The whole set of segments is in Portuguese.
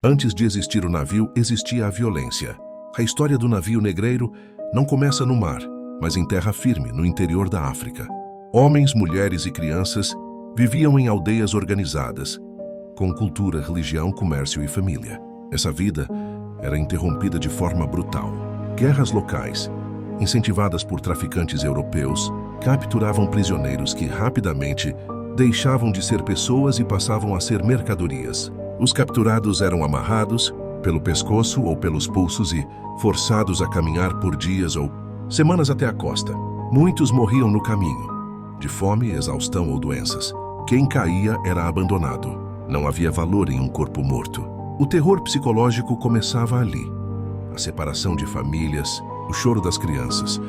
Antes de existir o navio, existia a violência. A história do navio negreiro não começa no mar, mas em terra firme, no interior da África. Homens, mulheres e crianças viviam em aldeias organizadas, com cultura, religião, comércio e família. Essa vida era interrompida de forma brutal. Guerras locais, incentivadas por traficantes europeus, capturavam prisioneiros que rapidamente deixavam de ser pessoas e passavam a ser mercadorias. Os capturados eram amarrados pelo pescoço ou pelos pulsos e forçados a caminhar por dias ou semanas até a costa. Muitos morriam no caminho, de fome, exaustão ou doenças. Quem caía era abandonado. Não havia valor em um corpo morto. O terror psicológico começava ali. A separação de famílias, o choro das crianças,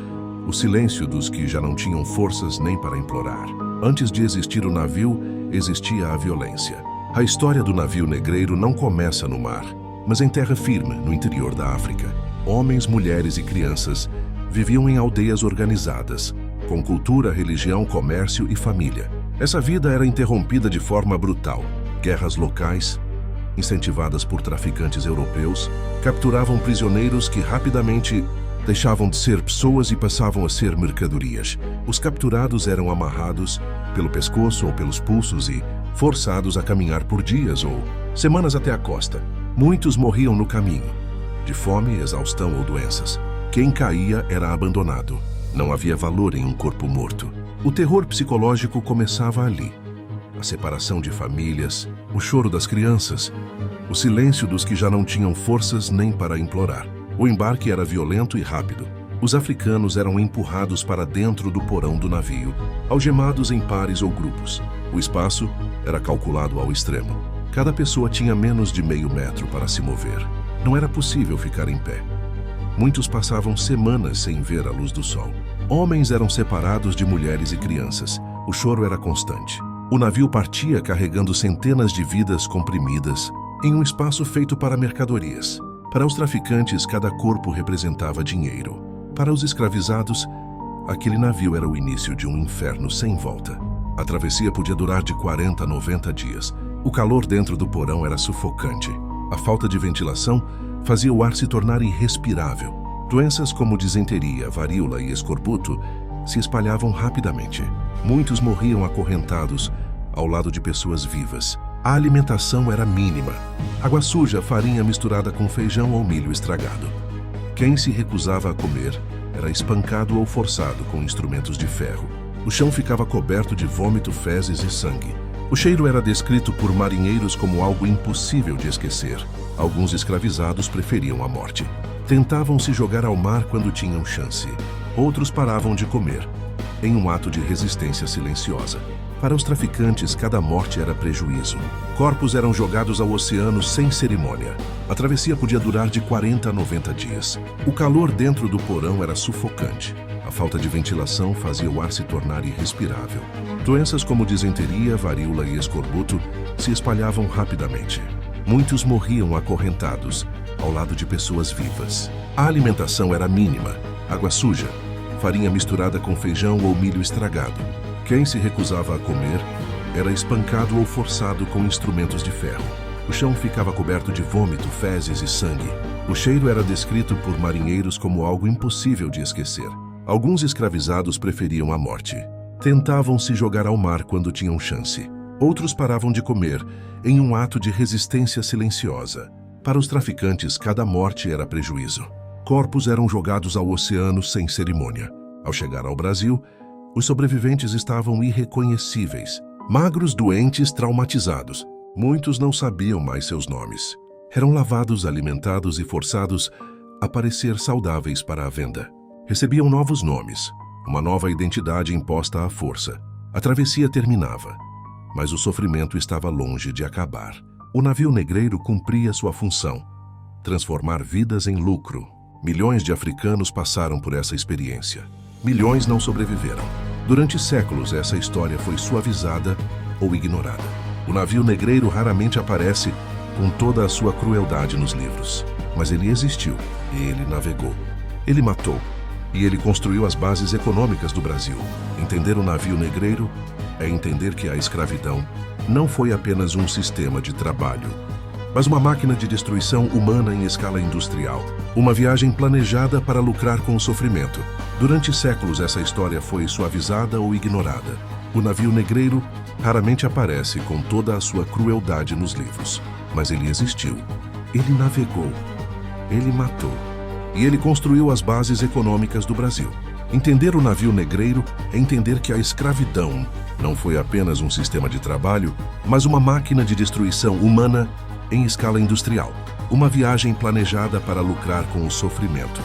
o silêncio dos que já não tinham forças nem para implorar. Antes de existir o navio, existia a violência. A história do navio negreiro não começa no mar, mas em terra firme, no interior da África. Homens, mulheres e crianças viviam em aldeias organizadas, com cultura, religião, comércio e família. Essa vida era interrompida de forma brutal. Guerras locais, incentivadas por traficantes europeus, capturavam prisioneiros que rapidamente deixavam de ser pessoas e passavam a ser mercadorias. Os capturados eram amarrados pelo pescoço ou pelos pulsos e forçados a caminhar por dias ou semanas até a costa. Muitos morriam no caminho, de fome, exaustão ou doenças. Quem caía era abandonado. Não havia valor em um corpo morto. O terror psicológico começava ali. A separação de famílias, o choro das crianças, o silêncio dos que já não tinham forças nem para implorar. O embarque era violento e rápido. Os africanos eram empurrados para dentro do porão do navio, algemados em pares ou grupos. O espaço era calculado ao extremo. Cada pessoa tinha menos de meio metro para se mover. Não era possível ficar em pé. Muitos passavam semanas sem ver a luz do sol. Homens eram separados de mulheres e crianças. O choro era constante. O navio partia carregando centenas de vidas comprimidas em um espaço feito para mercadorias. Para os traficantes, cada corpo representava dinheiro. Para os escravizados, aquele navio era o início de um inferno sem volta. A travessia podia durar de 40 a 90 dias. O calor dentro do porão era sufocante. A falta de ventilação fazia o ar se tornar irrespirável. Doenças como disenteria, varíola e escorbuto se espalhavam rapidamente. Muitos morriam acorrentados ao lado de pessoas vivas. A alimentação era mínima. Água suja, farinha misturada com feijão ou milho estragado. Quem se recusava a comer era espancado ou forçado com instrumentos de ferro. O chão ficava coberto de vômito, fezes e sangue. O cheiro era descrito por marinheiros como algo impossível de esquecer. Alguns escravizados preferiam a morte. Tentavam se jogar ao mar quando tinham chance. Outros paravam de comer, em um ato de resistência silenciosa. Para os traficantes, cada morte era prejuízo. Corpos eram jogados ao oceano sem cerimônia. A travessia podia durar de 40 a 90 dias. O calor dentro do porão era sufocante. A falta de ventilação fazia o ar se tornar irrespirável. Doenças como disenteria, varíola e escorbuto se espalhavam rapidamente. Muitos morriam acorrentados, ao lado de pessoas vivas. A alimentação era mínima. Água suja, farinha misturada com feijão ou milho estragado. Quem se recusava a comer era espancado ou forçado com instrumentos de ferro. O chão ficava coberto de vômito, fezes e sangue. O cheiro era descrito por marinheiros como algo impossível de esquecer. Alguns escravizados preferiam a morte. Tentavam se jogar ao mar quando tinham chance. Outros paravam de comer em um ato de resistência silenciosa. Para os traficantes, cada morte era prejuízo. Corpos eram jogados ao oceano sem cerimônia. Ao chegar ao Brasil, os sobreviventes estavam irreconhecíveis, magros, doentes, traumatizados. Muitos não sabiam mais seus nomes. Eram lavados, alimentados e forçados a parecer saudáveis para a venda. Recebiam novos nomes, uma nova identidade imposta à força. A travessia terminava, mas o sofrimento estava longe de acabar. O navio negreiro cumpria sua função: transformar vidas em lucro. Milhões de africanos passaram por essa experiência. Milhões não sobreviveram. Durante séculos, essa história foi suavizada ou ignorada. O navio negreiro raramente aparece com toda a sua crueldade nos livros. Mas ele existiu, e ele navegou. Ele matou, e ele construiu as bases econômicas do Brasil. Entender o navio negreiro é entender que a escravidão não foi apenas um sistema de trabalho, mas uma máquina de destruição humana em escala industrial. Uma viagem planejada para lucrar com o sofrimento. Durante séculos, essa história foi suavizada ou ignorada. O navio negreiro raramente aparece com toda a sua crueldade nos livros, mas ele existiu. Ele navegou. Ele matou. E ele construiu as bases econômicas do Brasil. Entender o navio negreiro é entender que a escravidão não foi apenas um sistema de trabalho, mas uma máquina de destruição humana em escala industrial. Uma viagem planejada para lucrar com o sofrimento.